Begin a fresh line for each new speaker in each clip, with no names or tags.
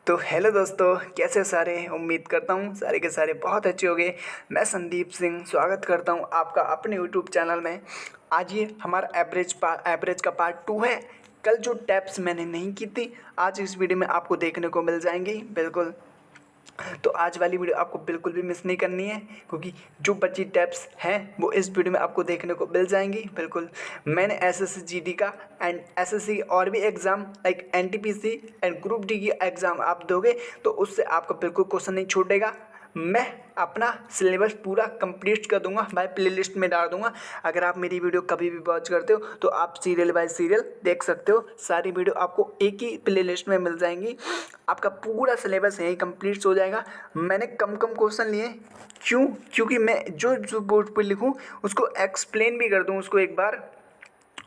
तो हेलो दोस्तों, कैसे हो सारे। उम्मीद करता हूँ सारे के सारे बहुत अच्छे होंगे। मैं संदीप सिंह स्वागत करता हूँ आपका अपने यूट्यूब चैनल में। आज ये हमारा एवरेज का पार्ट 2 है। कल जो टिप्स मैंने नहीं की थी आज इस वीडियो में आपको देखने को मिल जाएंगी बिल्कुल। तो आज वाली वीडियो आपको बिल्कुल भी मिस नहीं करनी है, क्योंकि जो बची टिप्स हैं वो इस वीडियो में आपको देखने को मिल जाएंगी बिल्कुल। मैंने एसएससी जीडी का एंड एसएससी और भी exam like NTPC and group D की एग्ज़ाम आप दोगे तो उससे आपका बिल्कुल क्वेश्चन नहीं छूटेगा। मैं अपना सिलेबस पूरा कंप्लीट कर दूंगा, मैं प्लेलिस्ट में डाल दूंगा। अगर आप मेरी वीडियो कभी भी वॉच करते हो तो आप सीरियल बाय सीरियल देख सकते हो। सारी वीडियो आपको एक ही प्लेलिस्ट में मिल जाएंगी। आपका पूरा सिलेबस यहीं कंप्लीट हो जाएगा। मैंने कम कम क्वेश्चन लिए, क्योंकि मैं जो बोर्ड पर लिखूँ उसको एक्सप्लेन भी कर दूँ उसको एक बार।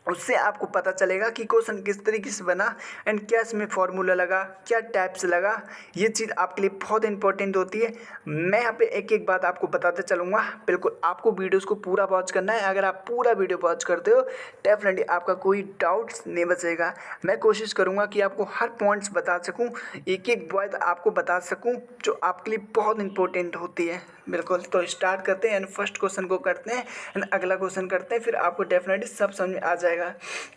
उससे आपको पता चलेगा कि क्वेश्चन किस तरीके से बना एंड क्या इसमें फॉर्मूला लगा, क्या टाइप्स लगा। ये चीज़ आपके लिए बहुत इंपॉर्टेंट होती है। मैं यहाँ पे एक एक बात आपको बताते चलूँगा बिल्कुल। आपको वीडियोस को पूरा वॉच करना है। अगर आप पूरा वीडियो वॉच करते हो डेफिनेटली आपका कोई डाउट्स नहीं बचेगा। मैं कोशिश करूँगा कि आपको हर पॉइंट्स बता सकूँ, एक एक बात आपको बता सकूँ जो आपके लिए बहुत इंपॉर्टेंट होती है बिल्कुल। तो स्टार्ट करते हैं एंड फर्स्ट क्वेश्चन को करते हैं एंड अगला क्वेश्चन करते हैं, फिर आपको डेफिनेटली सब समझ में आ जाएगा।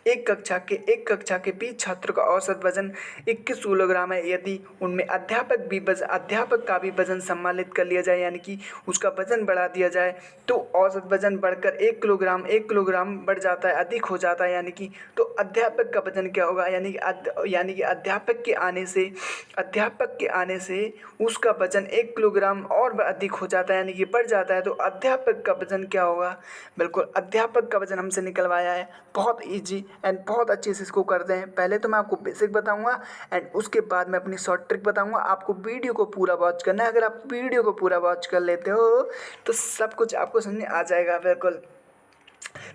एक कक्षा के बीच छात्र का औसत वजन 21 किलोग्राम है। यदि उनमें अध्यापक का भी वजन सम्मिलित कर लिया जाए, यानी कि उसका वजन बढ़ा दिया जाए, तो औसत वजन बढ़कर 1 किलोग्राम बढ़ जाता है, अधिक हो जाता है। यानी कि तो अध्यापक का वजन क्या होगा, यानी कि अध्यापक के आने से उसका वजन 1 किलोग्राम और अधिक हो जाता है, यानी कि बढ़ जाता है। तो अध्यापक का वजन क्या होगा, बिल्कुल अध्यापक का वजन हमसे निकलवाया है। बहुत इजी एंड बहुत अच्छे से इसको करते हैं। पहले तो मैं आपको बेसिक बताऊंगा एंड उसके बाद मैं अपनी शॉर्ट ट्रिक बताऊंगा। आपको वीडियो को पूरा वॉच करना है। अगर आप वीडियो को पूरा वॉच कर लेते हो तो सब कुछ आपको समझ में आ जाएगा बिल्कुल।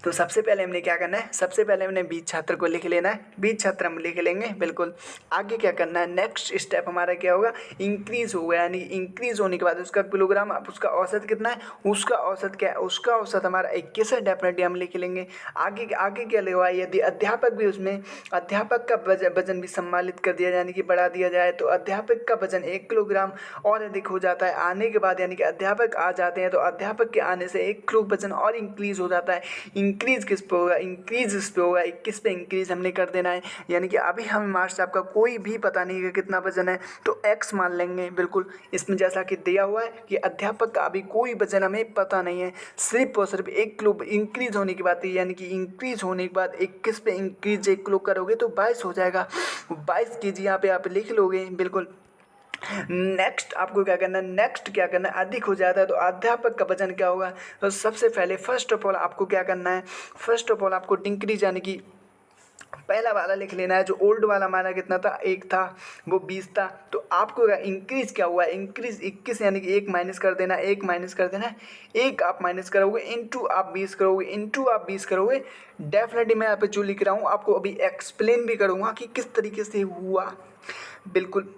तो सबसे पहले हमने क्या करना है, सबसे पहले हमने बीज छात्र को लिख लेना है। बीज छात्र हम लिख लेंगे बिल्कुल। आगे क्या करना है, नेक्स्ट स्टेप हमारा क्या होगा, इंक्रीज होगा। यानी इंक्रीज होने के बाद उसका किलोग्राम, अब उसका औसत कितना है, उसका औसत क्या है, उसका औसत हमारा 21 है, डेफिनेटली हम लिख लेंगे। आगे आगे क्या लिखा, यदि अध्यापक का वजन भी सम्मिलित कर दिया, यानी कि बढ़ा दिया जाए, तो अध्यापक का वजन 1 किलोग्राम और अधिक हो जाता है आने के बाद, यानी कि अध्यापक आ जाते हैं तो अध्यापक के आने से 1 किलो वजन और इंक्रीज हो जाता है। इंक्रीज किस पे होगा, इंक्रीज इस पे होगा, 21 पे इंक्रीज हमने कर देना है। यानी कि अभी हमें मार्क्स आपका कोई भी पता नहीं है कितना वजन है, तो x मान लेंगे बिल्कुल। इसमें जैसा कि दिया हुआ है कि अध्यापक का अभी कोई वजन हमें पता नहीं है, सिर्फ और सिर्फ 1 किलो इंक्रीज होने की बात है। यानी कि इंक्रीज होने के बाद 21 पे इंक्रीज 1 किलो करोगे तो 22 हो जाएगा। 22 kg यहाँ पे आप लिख लोगे बिल्कुल। नेक्स्ट आपको क्या करना है, अधिक हो जाता है तो अध्यापक का वजन क्या होगा। तो सबसे पहले फर्स्ट ऑफ ऑल आपको क्या करना है, फर्स्ट ऑफ ऑल आपको डिक्रीज यानी कि पहला वाला लिख लेना है। जो ओल्ड वाला हमारा कितना था, 1 था, वो 20 था। तो आपको इंक्रीज क्या हुआ, इंक्रीज 21 यानी कि 1 माइनस कर देना, 1 माइनस कर देना है। 1 आप माइनस करोगे, इंटू आप 20 करोगे, डेफिनेटली मैं यहाँ पे जो लिख रहा हूँ आपको अभी एक्सप्लेन भी करूँगा कि किस तरीके से हुआ बिल्कुल।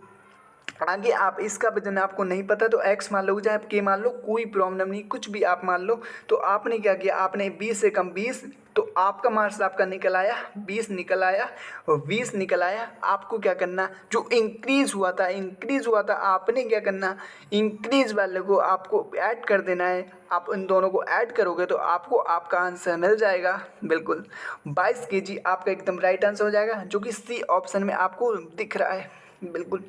आगे आप इसका वजन आपको नहीं पता तो x मान लो, चाहे आप k मान लो, कोई प्रॉब्लम नहीं, कुछ भी आप मान लो। तो आपने क्या किया, आपने 20 से कम 20, तो आपका मार्क्स आपका निकल आया 20 निकल आया और 20 निकल आया। आपको क्या करना, जो इंक्रीज हुआ था आपने क्या करना, इंक्रीज वाले को आपको ऐड कर देना है। आप इन दोनों को ऐड करोगे तो आपको आपका आंसर मिल जाएगा बिल्कुल। 22 kg आपका एकदम राइट आंसर हो जाएगा, जो कि सी ऑप्शन में आपको दिख रहा है बिल्कुल।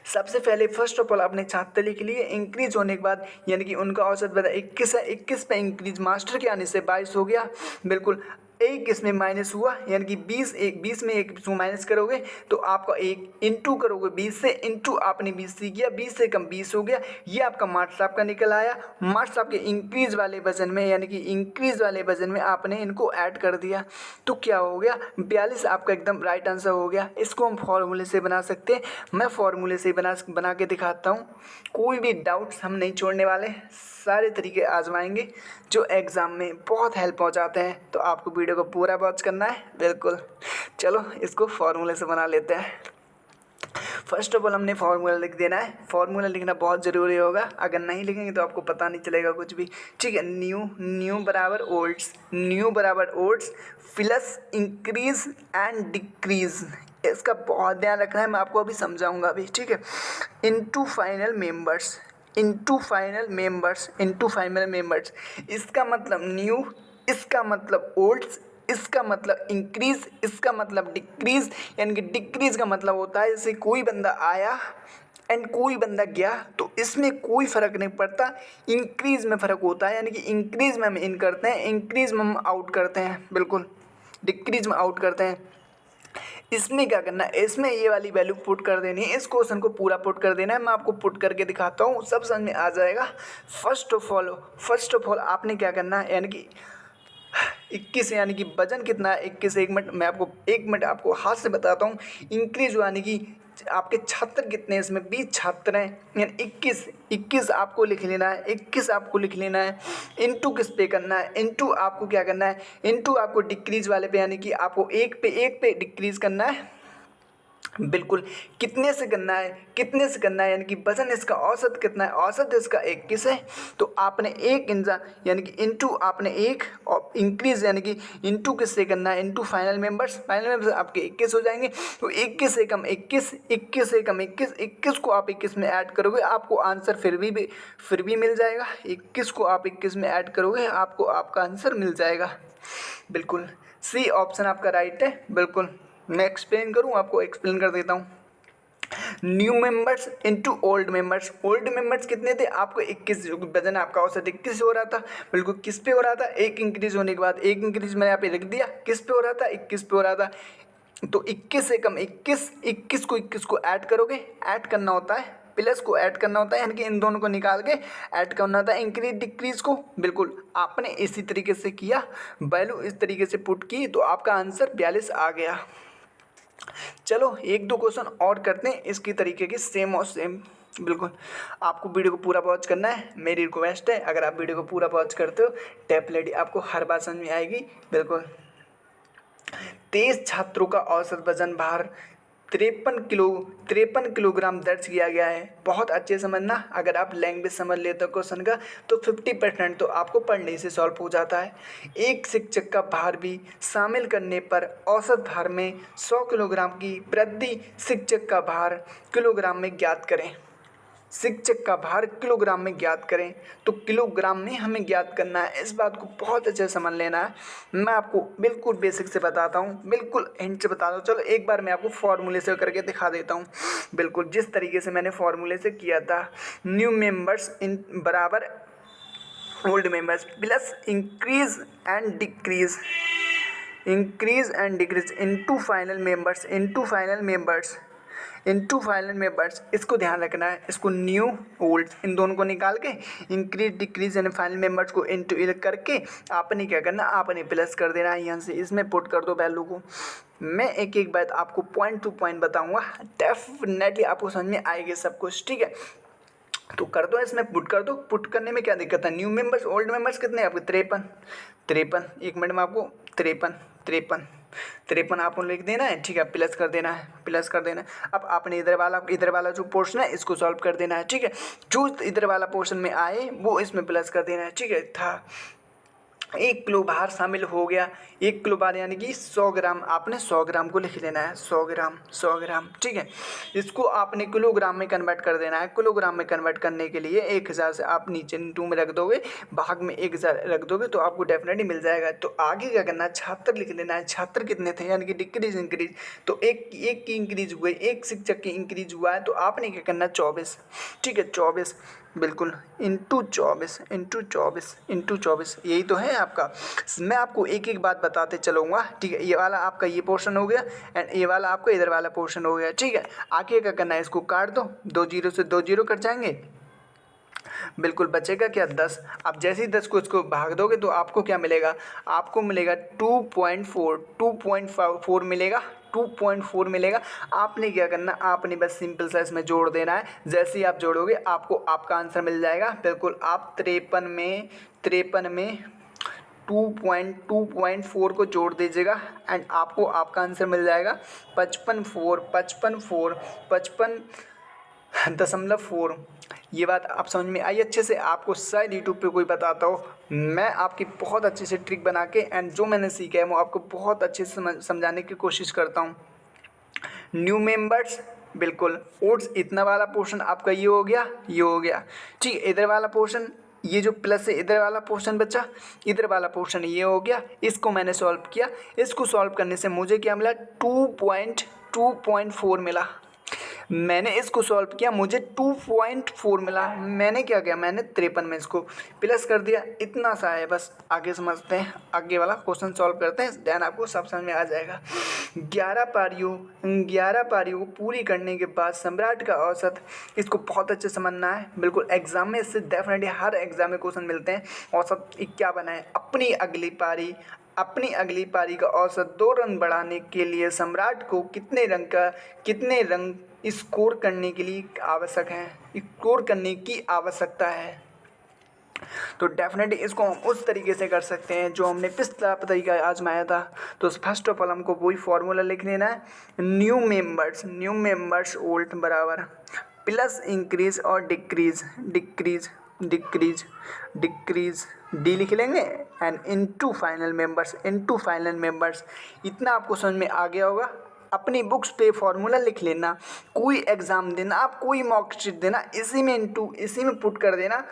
सबसे पहले फर्स्ट ऑफ ऑल अपने छात्र लिख लिए। इंक्रीज होने के बाद यानी कि उनका औसत बता 21 है, 21 पे इंक्रीज मास्टर के आने से 22 हो गया बिल्कुल। एक इसमें माइनस हुआ, यानी कि 20 में एक माइनस करोगे तो आपका एक इंटू करोगे 20 से, इंटू आपने 20 से किया, 20 से कम 20 हो गया। ये आपका मार्क्स आपका निकल आया। मार्क्स आपके इंक्रीज वाले वजन में, यानी कि इंक्रीज वाले वजन में आपने इनको ऐड कर दिया तो क्या हो गया, 42 आपका एकदम राइट आंसर हो गया। इसको हम फॉर्मूले से बना सकते हैं, मैं फॉर्मूले से बना के दिखाता हूँ। कोई भी डाउट्स हम नहीं छोड़ने वाले, सारे तरीके आजमाएंगे जो एग्ज़ाम में बहुत हेल्प हो जाते हैं। तो आपको वीडियो को पूरा वॉच करना है बिल्कुल। चलो इसको फॉर्मूले से बना लेते हैं। फर्स्ट ऑफ ऑल हमने फार्मूला लिख देना है। फार्मूला लिखना बहुत ज़रूरी होगा, अगर नहीं लिखेंगे तो आपको पता नहीं चलेगा कुछ भी। ठीक है, न्यू बराबर olds plus increase and decrease. इसका बहुत ध्यान रखना है, मैं आपको अभी समझाऊंगा अभी, ठीक है। Into final members, into final members, into final members, इसका मतलब न्यू, इसका मतलब ओल्ड्स, इसका मतलब इंक्रीज, इसका मतलब डिक्रीज। यानी कि डिक्रीज का मतलब होता है जैसे कोई बंदा आया एंड कोई बंदा गया, तो इसमें कोई फ़र्क नहीं पड़ता, इंक्रीज में फ़र्क होता है। यानी कि इंक्रीज में हम इन करते हैं, इंक्रीज में हम आउट करते हैं, बिल्कुल डिक्रीज में आउट करते हैं। इसमें क्या करना है, इसमें ये वाली वैल्यू पुट कर देनी है, इस क्वेश्चन को पूरा पुट कर देना है। मैं आपको पुट करके दिखाता हूँ, सब समझ में आ जाएगा। फर्स्ट ऑफ ऑल आपने क्या करना है, यानी कि 21 यानी कि वजन कितना है 21। 1 मिनट मैं आपको 1 मिनट आपको हाथ से बताता हूँ। इंक्रीज यानी कि आपके छात्र कितने हैं, इसमें 20 छात्र हैं, यानी 21 आपको लिख लेना है, 21 आपको लिख लेना है। इनटू किस पे करना है, इनटू आपको क्या करना है, इनटू आपको डिक्रीज वाले पे, यानी कि आपको एक पे डिक्रीज करना है, बिल्कुल। कितने से करना है, कितने से करना है, यानी कि वजन इसका औसत कितना है, औसत इसका 21 है। तो आपने एक इंजा यानी कि इनटू आपने एक और इंक्रीज यानी कि इनटू किससे करना है, into final members, final members आपके 21 हो जाएंगे। तो 21 से कम 21, 21 से कम 21, 21 को आप 21 में ऐड करोगे, आपको आंसर फिर भी मिल जाएगा। 21 को आप 21 में ऐड करोगे, आपको आपका आंसर मिल जाएगा, बिल्कुल। सी ऑप्शन आपका राइट है, बिल्कुल। मैं एक्सप्लेन करूँ, आपको एक्सप्लेन कर देता हूँ। New members into old members, old members कितने थे आपको 21, वजन आपका औसत 21 हो रहा था, बिल्कुल। किस पे हो रहा था, एक इंक्रीज होने के बाद, एक इंक्रीज मैंने यहाँ पे लिख दिया, किस पे हो रहा था, 21 पे हो रहा था। तो 21 से कम 21, 21 को ऐड करोगे, ऐड करना होता है, प्लस को ऐड करना होता है, यानी कि इन दोनों को निकाल के ऐड करना होता है इंक्रीज डिक्रीज को, बिल्कुल। आपने इसी तरीके से किया, वैल्यू इस तरीके से पुट की, तो आपका आंसर 42 आ गया। चलो एक दो क्वेश्चन और करते हैं इसकी तरीके की, सेम और सेम, बिल्कुल। आपको वीडियो को पूरा वॉच करना है, मेरी रिक्वेस्ट है। अगर आप वीडियो को पूरा वॉच करते हो, डेफिनेटली आपको हर बात समझ में आएगी, बिल्कुल। 23 छात्रों का औसत वजन भार 53 किलोग्राम दर्ज किया गया है। बहुत अच्छे समझना, अगर आप लैंग्वेज समझ लेते हो क्वेश्चन का, तो 50% तो आपको पढ़ने से सॉल्व हो जाता है। एक शिक्षक का भार भी शामिल करने पर औसत भार में 100 किलोग्राम की वृद्धि, शिक्षक का भार किलोग्राम में ज्ञात करें। शिक्षक का भार किलोग्राम में ज्ञात करें, तो किलोग्राम में हमें ज्ञात करना है, इस बात को बहुत अच्छे से समझ लेना है। मैं आपको बिल्कुल बेसिक से बताता हूँ, बिल्कुल हिंट से बताता हूँ। चलो एक बार मैं आपको फॉर्मूले से करके दिखा देता हूँ, बिल्कुल जिस तरीके से मैंने फॉर्मूले से किया था। न्यू मेंबर्स इन बराबर old members plus increase and decrease, increase and decrease into final members, into final members, into final members. इसको ध्यान रखना है, इसको न्यू ओल्ड इन दोनों को निकाल के increase decrease and final members को इनटू करके आपने क्या करना, आपने प्लस कर देना है, यहाँ से इसमें पुट कर दो वैल्यू को। मैं एक एक बात आपको पॉइंट टू पॉइंट बताऊंगा, डेफिनेटली आपको समझ में आएगी सब कुछ, ठीक है। तो कर दो, इसमें पुट कर दो। पुट करने में क्या दिक्कत है, न्यू मेंबर्स ओल्ड मेंबर्स कितने हैं आपके 53, 1 मिनट में आपको 53 आपको लिख देना है, ठीक है। प्लस कर देना है, प्लस कर देना है। अब आपने इधर वाला जो पोर्शन है इसको सॉल्व कर देना है, ठीक है। जो इधर वाला पोर्शन में आए वो इसमें प्लस कर देना है, ठीक है। था 1 किलो भार शामिल हो गया, 1 किलो भार यानी कि 100 ग्राम, आपने 100 ग्राम को लिख लेना है, 100 ग्राम, 100 ग्राम, ठीक है। इसको आपने किलोग्राम में कन्वर्ट कर देना है। किलोग्राम में कन्वर्ट करने के लिए 1000 से आप नीचे 2 में रख दोगे, भाग में 1000 रख दोगे, तो आपको डेफिनेटली मिल जाएगा। तो आगे क्या करना है, छात्र लिख लेना है। छात्र कितने थे, यानी कि डिक्रीज इंक्रीज, तो एक की इंक्रीज हुई, एक शिक्षक की इंक्रीज हुआ है, तो आपने क्या करना है 24, ठीक है। 24 बिल्कुल इंटू 24, इंटू 24, इंटू 24, यही तो है आपका। मैं आपको एक एक बात बताते चलूँगा, ठीक है। ये वाला आपका ये पोर्शन हो गया एंड ये वाला आपका इधर वाला पोर्शन हो गया, ठीक है। आगे क्या करना है, इसको काट दो, 2 जीरो से 2 जीरो कट जाएंगे, बिल्कुल बचेगा क्या 10। आप जैसे ही 10 को इसको भाग दोगे तो आपको क्या मिलेगा, आपको मिलेगा 2.4 मिलेगा, 2.4 मिलेगा। आपने क्या करना, आपने बस सिंपल सा इसमें जोड़ देना है। जैसे ही आप जोड़ोगे आपको आपका आंसर मिल जाएगा, बिल्कुल। आप 53 में 2.4 को जोड़ दीजिएगा एंड आपको आपका आंसर मिल जाएगा 55.4। ये बात आप समझ में आई अच्छे से, आपको शायद यूट्यूब पे कोई बताता हो। मैं आपकी बहुत अच्छे से ट्रिक बना के एंड जो मैंने सीखा है वो आपको बहुत अच्छे से समझाने की कोशिश करता हूँ। न्यू मेंबर्स, बिल्कुल ओड्स इतना वाला पोर्शन आपका ये हो गया, ये हो गया। ठीक है, इधर वाला पोर्शन ये जो प्लस है, इधर वाला पोर्शन बचा, इधर वाला पोर्शन ये हो गया। इसको मैंने सॉल्व किया, इसको सॉल्व करने से मुझे क्या मिला, 2.4 मिला। मैंने इसको सॉल्व किया, मुझे 2.4 मिला। मैंने क्या किया, मैंने 53 में इसको प्लस कर दिया। इतना सा है बस। आगे समझते हैं, आगे वाला क्वेश्चन सॉल्व करते हैं, देन आपको सब समझ में आ जाएगा। 11 पारियों को पूरी करने के बाद सम्राट का औसत, इसको बहुत अच्छे समझना है। बिल्कुल एग्जाम में इससे डेफिनेटली हर एग्जाम में क्वेश्चन मिलते हैं। औसत 51 है। अपनी अगली पारी का औसत 2 रन बढ़ाने के लिए सम्राट को कितने रंग स्कोर करने की आवश्यकता है। तो डेफिनेटली इसको हम उस तरीके से कर सकते हैं जो हमने पिछला तरीका आजमाया था। तो फर्स्ट ऑफ ऑल हमको वही फॉर्मूला लिख लेना है, न्यू मेंबर्स ओल्ड बराबर प्लस इंक्रीज और डिक्रीज डी लिख लेंगे एंड इनटू फाइनल मेंबर्स। इतना आपको समझ में आ गया होगा। अपनी बुक्स पे फॉर्मूला लिख लेना, कोई एग्ज़ाम देना, आप कोई मॉक टेस्ट देना, इसी में पुट कर देना,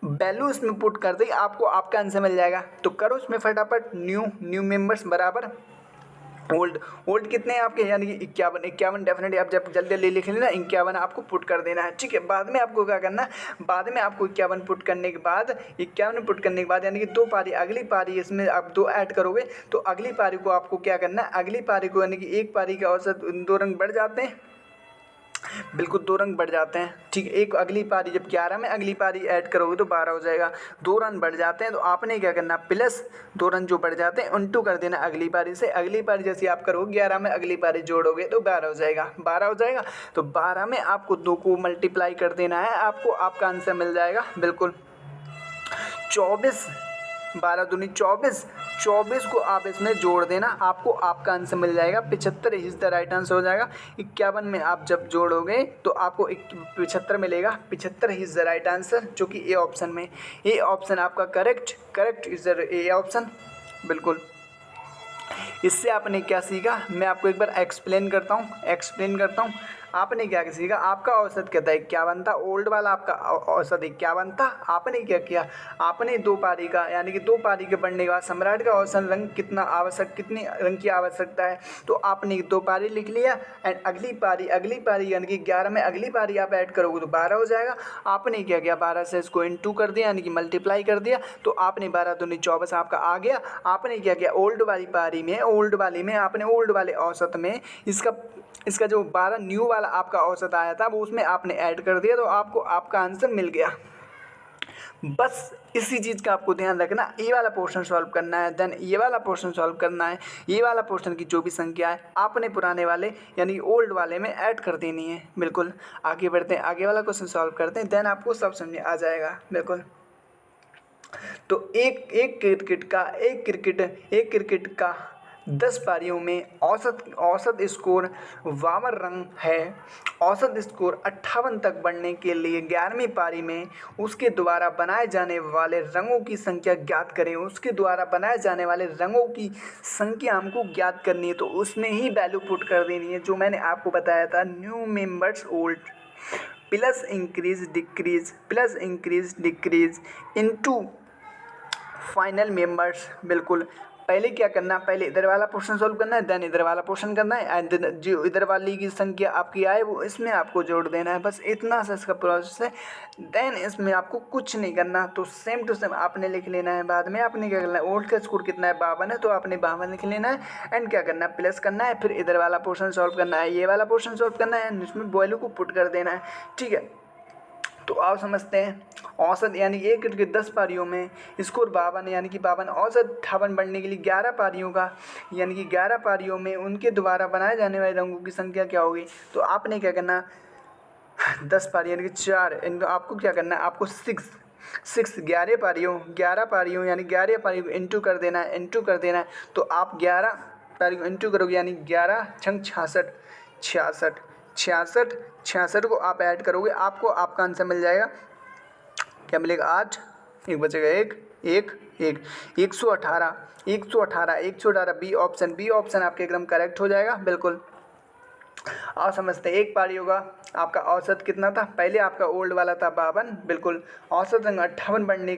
वैल्यू इसमें पुट कर दी, आपको आपका आंसर मिल जाएगा। तो करो इसमें फटाफट, न्यू मेंबर्स बराबर ओल्ड कितने हैं आपके, यानी कि 51 डेफिनेटली आप जब जल्दी लिख लेना, 51 आपको पुट कर देना है। ठीक है, बाद में आपको क्या करना है, बाद में आपको 51 पुट करने के बाद यानी कि 2 पारी, अगली पारी इसमें आप 2 ऐड करोगे तो अगली पारी को आपको क्या करना है, अगली पारी को यानी कि एक पारी का औसत 2 रंग बढ़ जाते हैं, बिल्कुल 2 रंग बढ़ जाते हैं। ठीक है, एक अगली पारी जब 11 में अगली पारी ऐड करोगे तो 12 हो जाएगा। 2 रन बढ़ जाते हैं तो आपने क्या करना, प्लस 2 रन जो बढ़ जाते हैं उनटू कर देना अगली पारी से। अगली पारी जैसे आप करोगे 11 में अगली पारी जोड़ोगे तो 12 हो जाएगा। तो 12 में आपको 2 को मल्टीप्लाई कर देना है, आपको आपका आंसर मिल जाएगा। बिल्कुल 12 दूनी 24 को आप इसमें जोड़ देना, आपको आपका आंसर मिल जाएगा। 75 इज द राइट आंसर हो जाएगा। 51 में आप जब जोड़ोगे तो आपको 75 मिलेगा। 75 इज द राइट आंसर, जो कि ए ऑप्शन में, ए ऑप्शन आपका correct is the A option. बिल्कुल, इससे आपने क्या सीखा, मैं आपको एक बार एक्सप्लेन करता हूँ। आपने क्या सीखा, आपका औसत कहता है 51 था, ओल्ड वाला आपका औसत 51 था। आपने क्या किया, आपने 2 पारी का यानी कि 2 पारी के बढ़ने के बाद सम्राट का औसत रंग कितनी रंग की आवश्यकता है, तो आपने 2 पारी लिख लिया एंड अगली पारी यानी कि 11 में अगली पारी आप ऐड करोगे तो 12 हो जाएगा। आपने क्या किया, 12 से इसको इनटू कर दिया यानी कि मल्टीप्लाई कर दिया, तो आपने 12 दूनी 24 आपका आ गया। आपने क्या किया, ओल्ड वाले औसत में इसका जो 12 न्यू वाला आपका औसत आया था वो उसमें आपने ऐड कर दिया, तो आपको आपका आंसर मिल गया। बस इसी चीज़ का आपको ध्यान रखना। ये वाला पोर्शन सॉल्व करना है, देन ये वाला पोर्शन सॉल्व करना है। ये वाला पोर्शन की जो भी संख्या है आपने पुराने वाले यानी ओल्ड वाले में ऐड कर देनी है। बिल्कुल, आगे बढ़ते हैं, आगे वाला क्वेश्चन सॉल्व करते हैं, देन आपको सब समझ में आ जाएगा। बिल्कुल, तो एक क्रिकेट का 10 पारियों में औसत स्कोर 52 रन है। औसत स्कोर 58 तक बढ़ने के लिए 11वीं पारी में उसके द्वारा बनाए जाने वाले रंगों की संख्या ज्ञात करें। हमको ज्ञात करनी है, तो उसमें ही वैल्यू पुट कर देनी है जो मैंने आपको बताया था, new members old plus increase decrease into final members. बिल्कुल, पहले क्या करना, पहले इधर वाला पोर्शन सॉल्व करना है, देन इधर वाला पोर्शन करना है एंड जो इधर वाली की संख्या आपकी आए वो इसमें आपको जोड़ देना है। बस इतना सा इसका प्रोसेस है। देन इसमें आपको कुछ नहीं करना, तो सेम टू सेम आपने लिख लेना है। बाद में आपने क्या करना है, ओल्ड का स्कोर कितना है 52 है, तो आपने 52 लिख लेना है एंड क्या करना है, प्लस करना है, फिर इधर वाला पोर्शन सॉल्व करना है, ये वाला पोर्शन सॉल्व करना है एंड इसमें वैल्यू को पुट कर देना है। ठीक है, तो आप समझते हैं औसत यानी एक क्रिकेट 10 पारियों में स्कोर 52 यानी कि 52 औसत 58 बढ़ने के लिए 11 पारियों का यानी कि 11 पारियों में उनके द्वारा बनाए जाने वाले रंगों की संख्या क्या होगी। तो आपने क्या करना, 10 पारी यानी कि 4, इनको आपको क्या करना है, आपको 11 पारियों यानी 11 पारियों को इंटू कर देना है। तो आप 11 पारी को इंटू करोगे यानी 11 छंग 66 को आप ऐड करोगे, आपको आपका आंसर मिल जाएगा। क्या मिलेगा, 8 एक बचेगा 1 118 बी ऑप्शन आपके एकदम करेक्ट हो जाएगा। बिल्कुल, और समझते हैं, एक पारी होगा आपका औसत कितना था, पहले आपका ओल्ड वाला था 52, बिल्कुल। औसत रंग 58 बनने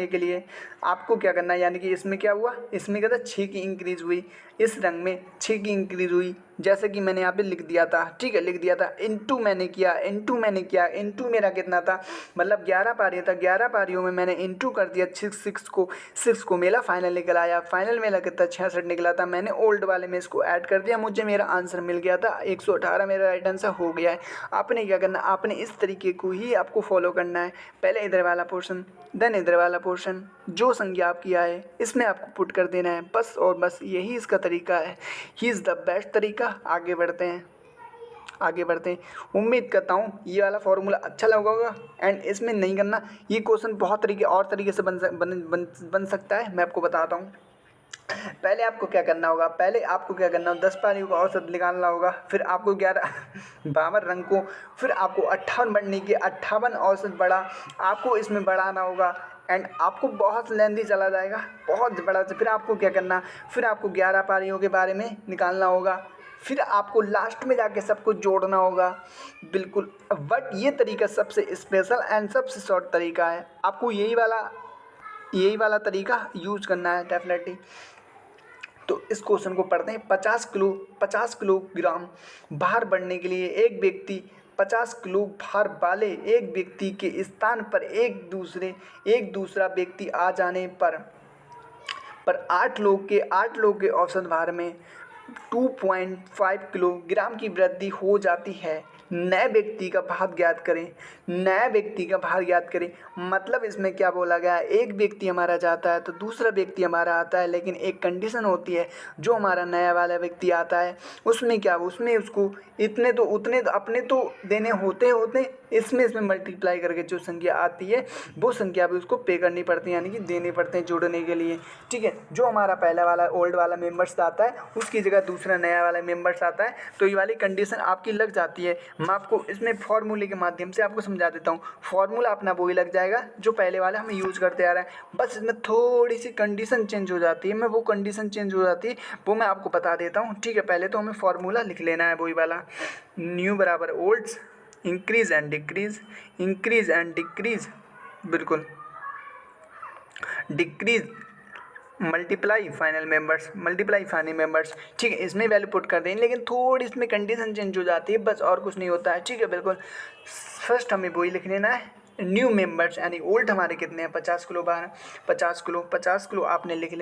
के लिए आपको क्या करना है, यानी कि इसमें क्या हुआ, इसमें क्या था 6 की इंक्रीज़ हुई, इस रंग में 6 की इंक्रीज़ हुई, जैसे कि मैंने यहाँ पे लिख दिया था, ठीक है, लिख दिया था। इनटू मैंने किया, इनटू मेरा कितना था, मतलब 11 पारियाँ था, 11 पारियों में मैंने इनटू कर दिया 6 को मेरा फाइनल निकल आया। फाइनल मेरा कितना 66 निकला था, मैंने ओल्ड वाले में इसको ऐड कर दिया, मुझे मेरा आंसर मिल गया था 118, मेरा राइट आंसर हो गया है। आपने क्या करना, आपने इस तरीके को ही आपको फॉलो करना है, पहले इधर वाला पोर्शन देन इधर वाला पोर्शन, जो संज्ञा आप किया है इसमें आपको पुट कर देना है, बस और बस यही इसका तरीका है। ही इज़ द बेस्ट तरीका। आगे बढ़ते हैं, आगे बढ़ते हैं। उम्मीद करता हूँ ये वाला फॉर्मूला अच्छा लगा होगा, एंड इसमें नहीं करना, ये क्वेश्चन बहुत तरीके और तरीके से बन सकता है, मैं आपको बताता हूँ। पहले आपको क्या करना होगा, 10 पारियों का औसत निकालना होगा, फिर आपको 52 रंग को, फिर आपको 58 बढ़ने की 58 औसत बढ़ा आपको इसमें बढ़ाना होगा, एंड आपको बहुत लेंदी चला जाएगा, बहुत बड़ा। फिर आपको क्या करना, फिर आपको 11 पारियों के बारे में निकालना होगा, फिर आपको लास्ट में जाके सब कुछ जोड़ना होगा, बिल्कुल। बट ये तरीका सबसे स्पेशल एंड सबसे शॉर्ट तरीका है, आपको यही वाला तरीका यूज करना है डेफिनेटली। तो इस क्वेश्चन को पढ़ते हैं। 50 किलोग्राम भार बढ़ने के लिए एक व्यक्ति 50 किलो भार वाले एक व्यक्ति के स्थान पर एक दूसरा व्यक्ति आ जाने पर 8 लोग के औसत भार में 2.5 किलोग्राम की वृद्धि हो जाती है। नए व्यक्ति का भार ज्ञात करें। मतलब इसमें क्या बोला गया है, एक व्यक्ति हमारा जाता है तो दूसरा व्यक्ति हमारा आता है, लेकिन एक कंडीशन होती है, जो हमारा नया वाला व्यक्ति आता है उसमें उसको उतने अपने तो देने होते इसमें मल्टीप्लाई करके जो संख्या आती है वो संख्या भी उसको पे करनी पड़ती है, यानी कि देने पड़ते हैं जोड़ने के लिए, ठीक है। जो हमारा पहला वाला ओल्ड वाला मेंबर्स आता है उसकी जगह दूसरा नया वाला मेंबर्स आता है, तो ये वाली कंडीशन आपकी लग जाती है। मैं आपको इसमें फॉर्मूले के माध्यम से आपको समझा देता हूँ। फॉर्मूला अपना वही लग जाएगा जो पहले वाला हम यूज़ करते आ रहे हैं, बस इसमें थोड़ी सी कंडीशन चेंज हो जाती है, वो मैं आपको बता देता हूँ, ठीक है। पहले तो हमें फॉर्मूला लिख लेना है वही वाला, न्यू बराबर ओल्ड्स, इंक्रीज एंड डिक्रीज, बिल्कुल, डिक्रीज मल्टीप्लाई फाइनल मेंबर्स, ठीक है। इसमें वैल्यू पुट कर दें, लेकिन थोड़ी इसमें कंडीशन चेंज हो जाती है, बस और कुछ नहीं होता है, ठीक है, बिल्कुल। फर्स्ट हमें वही लिख लेना है, न्यू मेंबर्स यानी ओल्ड हमारे कितने हैं 50 किलो बार 50 किलो आपने लिख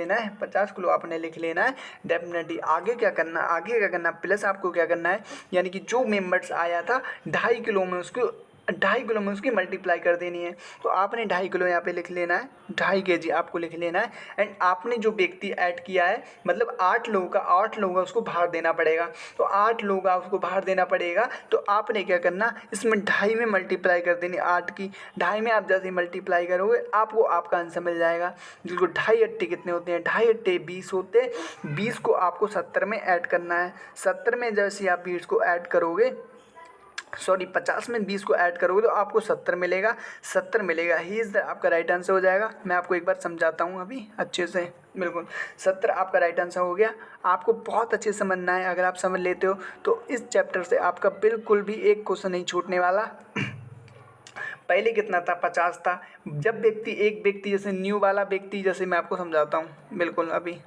लेना है, डेफिनेटली। आगे क्या करना, प्लस आपको क्या करना है, यानी कि जो मेंबर्स आया था 2.5 किलो में उसकी मल्टीप्लाई कर देनी है, तो आपने 2.5 किलो यहाँ पे लिख लेना है, 2.5 kg आपको लिख लेना है, एंड आपने जो व्यक्ति ऐड किया है मतलब 8 लोगों का उसको भार देना पड़ेगा, तो 8 लोगों का उसको भार देना पड़ेगा, तो आपने क्या करना, इसमें 2.5 में मल्टीप्लाई कर देनी, 8 की 2.5 में आप जैसे मल्टीप्लाई करोगे आपको आपका आंसर मिल जाएगा। जिसको 2.5 अट्टे कितने होते हैं, 2.5 अट्टे 20 होते हैं, 20 को आपको 70 में ऐड करना है, 70 में जैसे आप 20 को ऐड करोगे, 50 में 20 को ऐड करोगे तो आपको 70 मिलेगा, ही इज़ आपका राइट आंसर हो जाएगा। मैं आपको एक बार समझाता हूँ अभी अच्छे से, बिल्कुल 70 आपका राइट आंसर हो गया। आपको बहुत अच्छे से समझना है, अगर आप समझ लेते हो तो इस चैप्टर से आपका बिल्कुल भी एक क्वेश्चन नहीं छूटने वाला। पहले कितना था, 50 था। जब एक व्यक्ति जैसे न्यू वाला व्यक्ति, जैसे मैं आपको समझाता हूँ, बिल्कुल अभी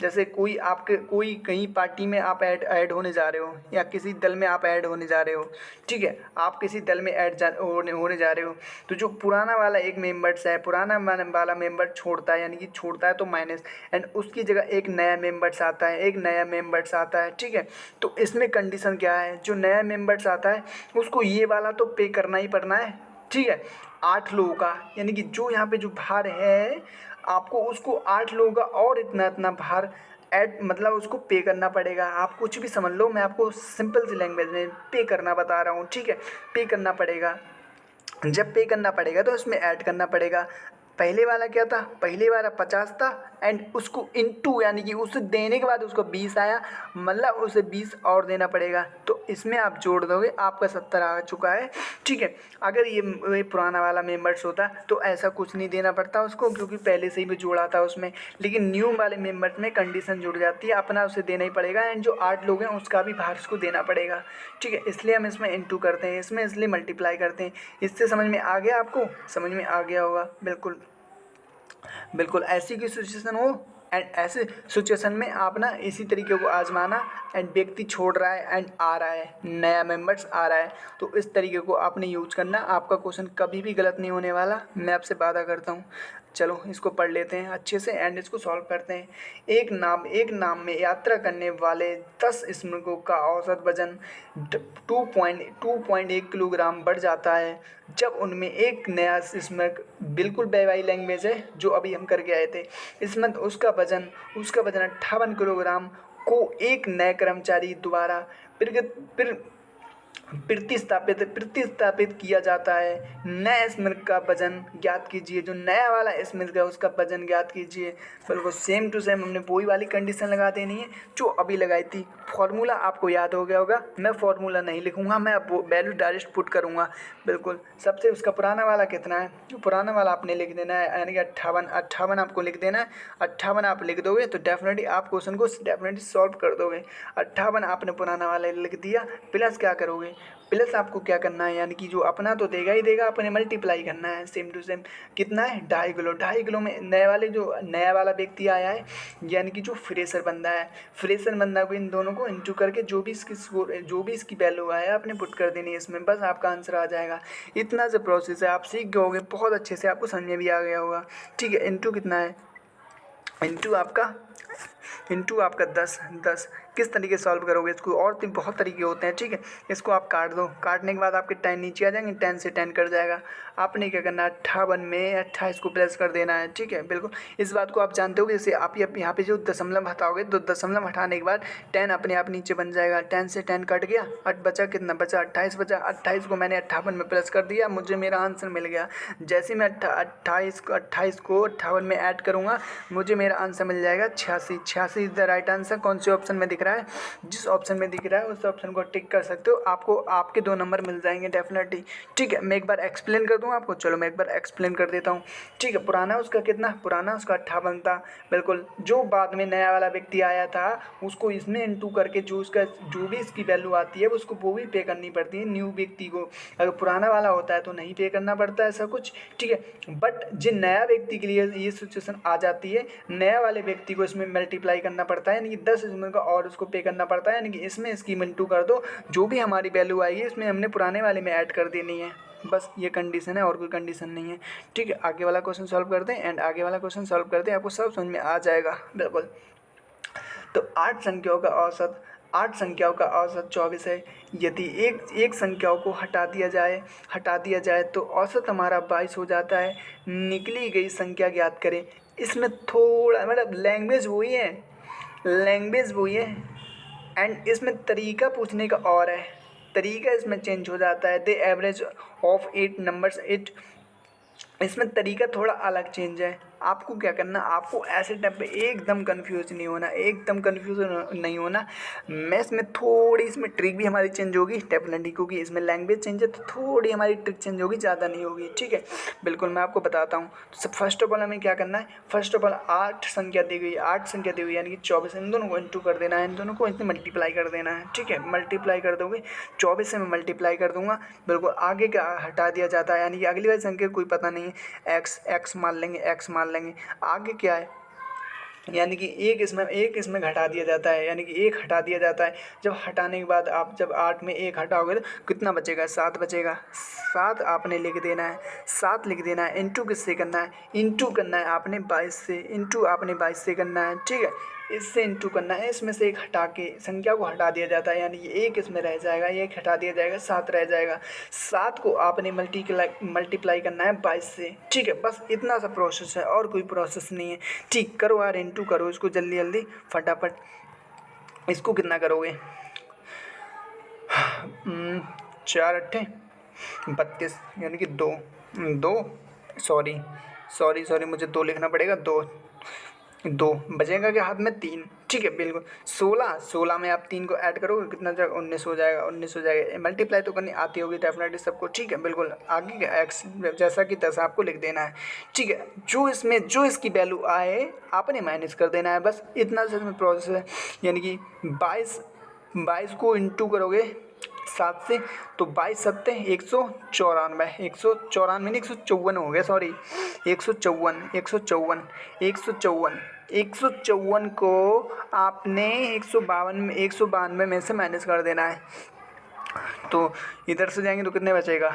जैसे कोई कहीं पार्टी में आप ऐड होने जा रहे हो, या किसी दल में आप ऐड होने जा रहे हो, ठीक है, आप किसी दल में होने जा रहे हो, तो जो पुराना वाला एक मेंबर्स है, पुराना वाला मेंबर छोड़ता है, यानी कि छोड़ता है तो माइनस, एंड उसकी जगह एक नया मेंबर्स आता है, ठीक है। तो इसमें कंडीशन क्या है, जो नया मेंबर्स आता है उसको ये वाला तो पे करना ही पड़ना है, ठीक है। 8 लोगों का, यानी कि जो यहाँ पे जो भार है आपको उसको 8 लोगों का और इतना भार ऐड मतलब उसको पे करना पड़ेगा। आप कुछ भी समझ लो, मैं आपको सिंपल सी लैंग्वेज में पे करना बता रहा हूँ, ठीक है। पे करना पड़ेगा, जब पे करना पड़ेगा तो इसमें ऐड करना पड़ेगा, पहले वाला क्या था, पहले वाला 50 था एंड उसको इंटू यानी कि उसे देने के बाद उसको 20 आया, मतलब उसे 20 और देना पड़ेगा। तो इसमें आप जोड़ दोगे आपका 70 आ चुका है। ठीक है, अगर ये पुराना वाला मेंबर्स होता तो ऐसा कुछ नहीं देना पड़ता उसको, क्योंकि पहले से ही भी जोड़ा था उसमें। लेकिन न्यू वाले मेंबर्स में कंडीशन जुड़ जाती है, अपना उसे देना ही पड़ेगा एंड जो 8 लोग हैं उसका भी बाहर उसको देना पड़ेगा। ठीक है, इसलिए हम इसमें इंटू करते हैं, इसमें इसलिए मल्टीप्लाई करते हैं। इससे समझ में आ गया, आपको समझ में आ गया होगा। बिल्कुल बिल्कुल ऐसी की सिचुएशन हो एंड ऐसे सिचुएशन में आप ना इसी तरीके को आजमाना एंड व्यक्ति छोड़ रहा है एंड आ रहा है, नया मेंबर्स आ रहा है, तो इस तरीके को आपने यूज करना। आपका क्वेश्चन कभी भी गलत नहीं होने वाला, मैं आपसे वादा करता हूँ। चलो इसको पढ़ लेते हैं अच्छे से एंड इसको सॉल्व करते हैं। एक नाम में यात्रा करने वाले 10 स्मृकों का औसत वजन 2.1 किलोग्राम बढ़ जाता है जब उनमें एक नया स्मृक, बिल्कुल बेवाई लैंग्वेज है जो अभी हम करके आए थे, इसमें उसका वजन 58 किलोग्राम को एक नए कर्मचारी द्वारा प्रतिस्थापित किया जाता है। नए स्मृक का वजन ज्ञात कीजिए, जो नया वाला स्मृक है उसका वजन ज्ञात कीजिए। बिल्कुल सेम टू सेम हमने वही वाली कंडीशन लगा देनी है जो अभी लगाई थी। फॉर्मूला आपको याद हो गया होगा, मैं फॉर्मूला नहीं लिखूंगा, मैं वैल्यू डायरेक्ट पुट करूंगा। बिल्कुल सबसे उसका पुराना वाला कितना है, जो पुराना वाला आपने लिख देना है, यानी कि 58 आपको लिख देना है। 58 आप लिख दोगे तो डेफिनेटली आप क्वेश्चन को डेफिनेटली सॉल्व कर दोगे। 58 आपने पुराना वाला लिख दिया, प्लस क्या करोगे, प्लस आपको क्या करना है, यानी कि जो अपना तो देगा ही देगा, अपने मल्टीप्लाई करना है सेम टू सेम। कितना है, 2.5 किलो। 2.5 किलो में नया वाला व्यक्ति आया है, यानी कि जो फ्रेशर बंदा है, फ्रेशर बंदा को इन दोनों को इंटू करके जो भी इसकी वैल्यू आया आपने पुट कर देनी है इसमें, बस आपका आंसर आ जाएगा। इतना से प्रोसेस है, आप सीख गए होगे बहुत अच्छे से, आपको समझ में भी आ गया होगा। ठीक है, इंटू कितना है, इंटू आपका 10 किस तरीके से सॉल्व करोगे इसको, और भी बहुत तरीके होते हैं। ठीक है, इसको आप काट दो, काटने के बाद आपके 10 नीचे आ जाएंगे, 10 से 10 कट जाएगा। आपने क्या करना है, 58 में 28 को प्लस कर देना है। ठीक है, बिल्कुल इस बात को आप जानते हो कि जैसे आप यहाँ पे जो दशमलव हटाओगे तो दशमलव हटाने के बाद 10 अपने आप नीचे बन जाएगा। 10 से 10 कट गया, बचा कितना, बचा 28 बचा। 28 को मैंने 58 में प्लस कर दिया, मुझे मेरा आंसर मिल गया। जैसे मैं 28 को 58 में ऐड करूँगा, मुझे मेरा आंसर मिल जाएगा 86। 86 इज द राइट आंसर। कौन से ऑप्शन में दिख रहा है, जिस ऑप्शन में दिख रहा है उस ऑप्शन को टिक कर सकते हो, आपको आपके 2 नंबर मिल जाएंगे डेफिनेटली। ठीक है, मैं एक बार एक्सप्लेन कर दूँ आपको, चलो मैं एक बार एक्सप्लेन कर देता हूँ। ठीक है, पुराना उसका 58 था। बिल्कुल जो बाद में नया वाला व्यक्ति आया था उसको इसमें इंटू करके जो भी इसकी वैल्यू आती है उसको वो भी पे करनी पड़ती है न्यू व्यक्ति को। अगर पुराना वाला होता है तो नहीं पे करना पड़ता है ऐसा कुछ। ठीक है, बट जिन नया व्यक्ति के लिए ये सिचुएशन आ जाती है, नया वाले व्यक्ति को इसमें मल्टीप्लाई करना पड़ता है, यानी कि 10 इसमें का और उसको पे करना पड़ता है, यानी कि इसमें इसकी इंटू कर दो, जो भी हमारी वैल्यू आएगी इसमें हमने पुराने वाले में ऐड कर देनी है। बस ये कंडीशन है और कोई कंडीशन नहीं है। ठीक है, आगे वाला क्वेश्चन सॉल्व करते हैं एंड आगे वाला क्वेश्चन सॉल्व करते हैं, आपको सब समझ में आ जाएगा। बिल्कुल, तो 8 संख्याओं का औसत 24 है। यदि एक संख्याओं को हटा दिया जाए तो औसत हमारा 22 हो जाता है। निकली गई संख्या ज्ञात करें। इसमें थोड़ा मतलब लैंग्वेज वही है एंड इसमें तरीका पूछने का और है, तरीका इसमें चेंज हो जाता है। द एवरेज ऑफ 8 नंबर्स 8, इसमें तरीका थोड़ा अलग चेंज है। आपको क्या करना, आपको ऐसे टाइम पे एकदम कंफ्यूज नहीं होना। मैं इसमें थोड़ी ट्रिक भी हमारी चेंज होगी डेफिनेटली, क्योंकि इसमें लैंग्वेज चेंज है तो थोड़ी हमारी ट्रिक चेंज होगी, ज़्यादा नहीं होगी। ठीक है, बिल्कुल मैं आपको बताता हूँ। तो फर्स्ट ऑफ ऑल हमें क्या करना है, फर्स्ट ऑफ ऑल 8 संख्या दी हुई यानी कि 24, इन दोनों को इंटू कर देना है, इन दोनों को इतने मल्टीप्लाई कर देना है। ठीक है, मल्टीप्लाई कर दोगे, 24 से मैं मल्टीप्लाई कर दूंगा। बिल्कुल आगे क्या हटा दिया जाता है, यानी कि अगली वाली संख्या कोई पता नहीं है, एक्स मान लेंगे। आगे क्या है, यानी कि एक इसमें घटा दिया जाता है, यानी कि 1 हटा दिया जाता है। जब हटाने के बाद आप जब 8 में 1 हटाओगे तो कितना बचेगा, 7 बचेगा। 7 आपने लिख देना है। इंटू किससे करना है, इंटू करना है आपने 22 से करना है। ठीक है, इससे इंटू करना है, इसमें से 1 हटा के संख्या को हटा दिया जाता है, यानी कि 1 इसमें रह जाएगा, 1 हटा दिया जाएगा, 7 रह जाएगा। 7 को आपने मल्टीप्लाई करना है 22 से। ठीक है, बस इतना सा प्रोसेस है और कोई प्रोसेस नहीं है। ठीक, करो यार, इंटू करो इसको जल्दी फटाफट। इसको कितना करोगे, 4 अट्ठे 32, यानी कि 2 सॉरी मुझे 2 लिखना पड़ेगा, 2 2 बचेगा क्या हाथ में 3, ठीक है बिल्कुल। 16 में आप 3 को ऐड करोगे कितना जाएगा 19 हो जाएगा, 19 हो जाएगा। मल्टीप्लाई तो करनी आती होगी डेफिनेटली सबको, ठीक है बिल्कुल। आगे का एक्स जैसा कि तैसा आपको लिख देना है, ठीक है। जो इसकी वैल्यू आए आपने माइनस कर देना है, बस इतना सा इसमें प्रोसेस है। यानी कि 22 को इंटू करोगे 7 से तो 22 सत्ते 194, 194 नहीं 154 हो गया, सॉरी 154 को आपने 192 में से माइनस कर देना है। तो इधर से जाएंगे तो कितने बचेगा,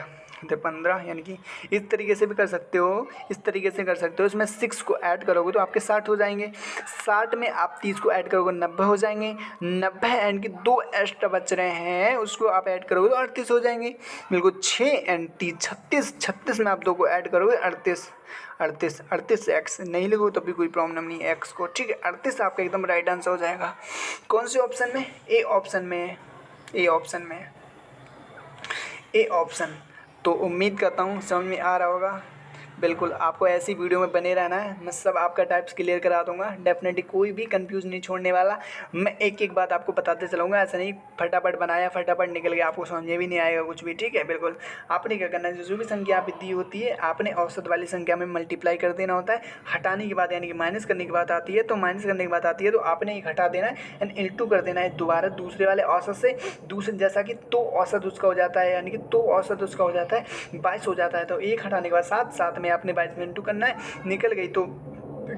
इधर 15, यानी कि इस तरीके से भी कर सकते हो, इस तरीके से कर सकते हो। इसमें 6 को ऐड करोगे तो आपके 60 हो जाएंगे, 60 में आप 30 को ऐड करोगे 90 हो जाएंगे, 90 एंड की 2 एक्स्ट्रा बच रहे हैं उसको आप ऐड करोगे तो 38 हो जाएंगे बिल्कुल। 6 एंड 30 36 में आप 2 को ऐड करोगे 38 एक्स नहीं लिखोगे तो भी कोई प्रॉब्लम नहीं है एक्स को, ठीक है। 38 आपका एकदम राइट आंसर हो जाएगा। कौन से ऑप्शन में, ए ऑप्शन। तो उम्मीद करता हूँ समझ में आ रहा होगा। बिल्कुल आपको ऐसी वीडियो में बने रहना है, मैं सब आपका टाइप्स क्लियर करा दूंगा, डेफिनेटली कोई भी कंफ्यूज नहीं छोड़ने वाला। मैं एक एक बात आपको बताते चलूँगा, ऐसा नहीं फटाफट बनाया फटाफट निकल गया, आपको समझ में भी नहीं आएगा कुछ भी, ठीक है बिल्कुल। आपने क्या करना है, जो भी संख्या आप दी होती है आपने औसत वाली संख्या में मल्टीप्लाई कर देना होता है। हटाने की बात यानी कि माइनस करने की बात आती है, तो माइनस करने की बात आती है तो आपने एक हटा देना है एंड इंटू कर देना है दोबारा दूसरे वाले औसत से, दूसरे जैसा कि तो औसत उसका हो जाता है, यानी कि तो औसत उसका हो जाता है 22 हो जाता है। तो एक हटाने के बाद 7 में आपने 22 में इंटू करना है, निकल गई तो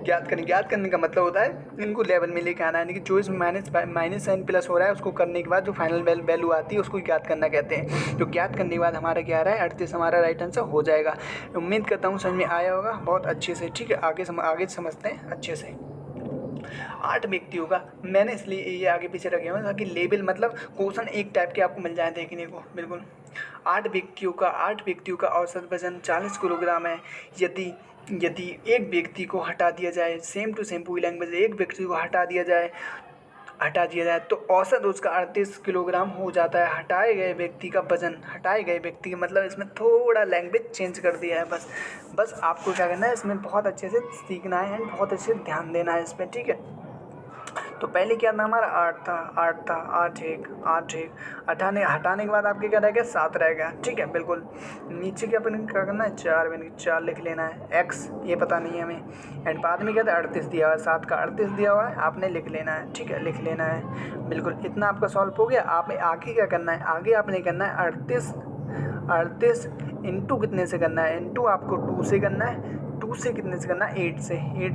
ज्ञात करने का मतलब होता है इनको लेवल में लेके आना है, यानी कि जो इसमें माइनस साइन प्लस हो रहा है उसको करने के बाद जो फाइनल वैल्यू आती है उसको ज्ञात करना कहते हैं। तो ज्ञात करने के बाद हमारा क्या आ रहा है 38 हमारा राइट आंसर हो जाएगा। उम्मीद करता हूँ समझ में आया होगा बहुत अच्छे से, ठीक है। आगे समझते हैं अच्छे से। 8 व्यक्तियों का मैंने इसलिए ये आगे पीछे रखे हुए ताकि लेवल मतलब क्वेश्चन एक टाइप के आपको मिल जाए देखने को, बिल्कुल। 8 व्यक्तियों का औसत वजन 40 किलोग्राम है। यदि एक व्यक्ति को हटा दिया जाए, सेम टू सेम पूरी लैंग्वेज, एक व्यक्ति को हटा दिया जाए तो औसत उसका 38 किलोग्राम हो जाता है। हटाए गए व्यक्ति का मतलब इसमें थोड़ा लैंग्वेज चेंज कर दिया है, बस आपको क्या करना है इसमें बहुत अच्छे से सीखना है एंड बहुत अच्छे से ध्यान देना है इसमें, ठीक है। तो पहले क्या था हमारा 8 था 8 हटाने के बाद आपके क्या रह गया 7 रह गया, ठीक है बिल्कुल। नीचे क्या अपन क्या करना है 4 लिख लेना है, x ये पता नहीं है हमें। एंड बाद में क्या था 38 दिया हुआ है, 7 का 38 दिया हुआ है, आपने लिख लेना है, ठीक है लिख लेना है बिल्कुल। इतना आपका सॉल्व हो गया। आप आगे क्या करना है, आगे आपने करना है 38 इंटू कितने से करना है, इंटू आपको 2 से करना है, 2 से कितने से करना है 8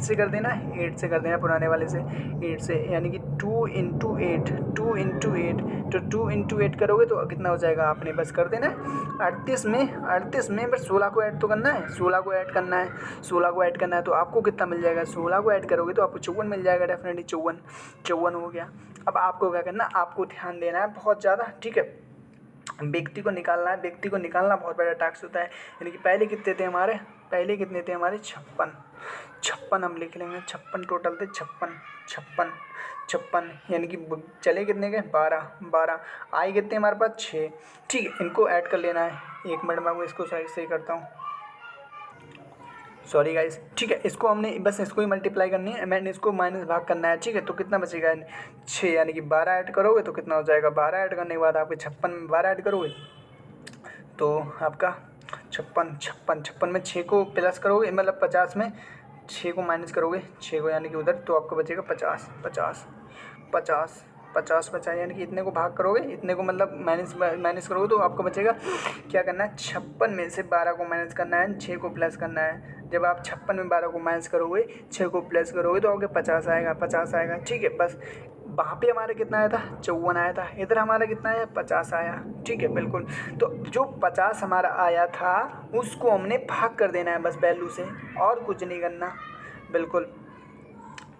से कर देना है, 8 से कर देना पुराने वाले से 8 से, यानी कि 2 इंटू 8 तो 2 इंटू 8 करोगे तो कितना हो जाएगा, आपने बस कर देना है 38 में बस 16 को ऐड तो करना है, 16 को ऐड करना है तो आपको कितना मिल जाएगा, 16 को ऐड करोगे तो आपको 54 मिल जाएगा, डेफिनेटली 54 हो गया। अब आपको क्या करना, आपको ध्यान देना है बहुत ज़्यादा, ठीक है। व्यक्ति को निकालना बहुत बड़ा टास्क होता है। यानी कि पहले कितने थे हमारे 56 हम लिख लेंगे, 56 टोटल थे 56 यानी कि चले कितने गए 12 आए कितने हमारे पास 6, ठीक है। इनको ऐड कर लेना है, 1 मिनट में इसको सही करता हूँ, सॉरी गाइस, ठीक है। इसको हमने बस इसको ही मल्टीप्लाई करनी है, मैंने इसको माइनस भाग करना है, ठीक है। तो कितना बचेगा 6, यानी कि 12 ऐड करोगे तो कितना हो जाएगा, 12 ऐड करने के बाद आपके 56 में 12 ऐड करोगे तो आपका 56 में 6 को प्लस करोगे, मतलब 50 में 6 को माइनस करोगे, 6 को यानी कि उधर, तो आपको बचेगा 50 बचा, यानी कि इतने को भाग करोगे, इतने को मतलब माइनस करोगे तो आपको बचेगा। क्या करना है 56 में से 12 को माइनस करना है, 6 को प्लस करना है। जब आप 56 में 12 को माइनस करोगे 6 को प्लस करोगे तो आपके 50 आएगा, ठीक है। बस वहाँ पे हमारा कितना आया था 54 आया था, इधर हमारा कितना आया 50 आया, ठीक है बिल्कुल। तो जो 50 हमारा आया था उसको हमने भाग कर देना है बस वैल्यू से, और कुछ नहीं करना, बिल्कुल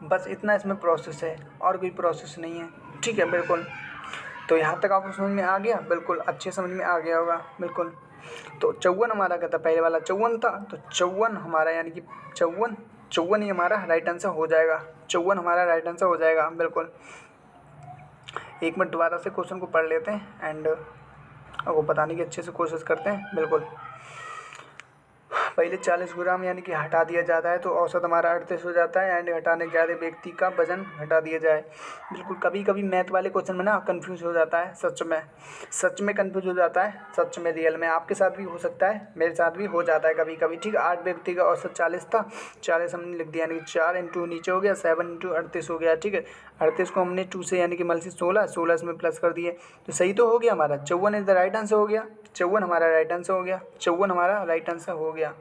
बस इतना इसमें प्रोसेस है, और कोई प्रोसेस नहीं है, ठीक है बिल्कुल। तो यहाँ तक आपको समझ में आ गया, बिल्कुल अच्छे समझ में आ गया होगा, बिल्कुल। तो 54 हमारा क्या था, पहले वाला 54 था, तो 54 हमारा यानी कि 54 ही हमारा राइट आंसर हो जाएगा, 54 हमारा राइट आंसर हो जाएगा, बिल्कुल। 1 मिनट दोबारा से क्वेश्चन को पढ़ लेते हैं एंड आपको बताने की अच्छे से कोशिश करते हैं, बिल्कुल। पहले 40 ग्राम यानी कि हटा दिया जाता है तो औसत हमारा 38 हो जाता है। एंड हटाने के ज़्यादा व्यक्ति का वजन हटा दिया जाए। बिल्कुल कभी कभी मैथ वाले क्वेश्चन में ना कन्फ्यूज हो जाता है, सच में कन्फ्यूज हो जाता है, सच में रियल में। आपके साथ भी हो सकता है, मेरे साथ भी हो जाता है कभी कभी। ठीक है, 8 व्यक्ति का औसत 40 था, 40 हमने लिख दिया यानी कि 4 इंटू नीचे हो गया 7 इंटू 38 हो गया। ठीक है, 38 को हमने 2 से यानी कि मल से 16 इसमें प्लस कर दिए तो सही तो हो गया हमारा। 54 इज द राइट आंसर हो गया, 54 हमारा राइट आंसर हो गया, 54 हमारा राइट आंसर हो गया।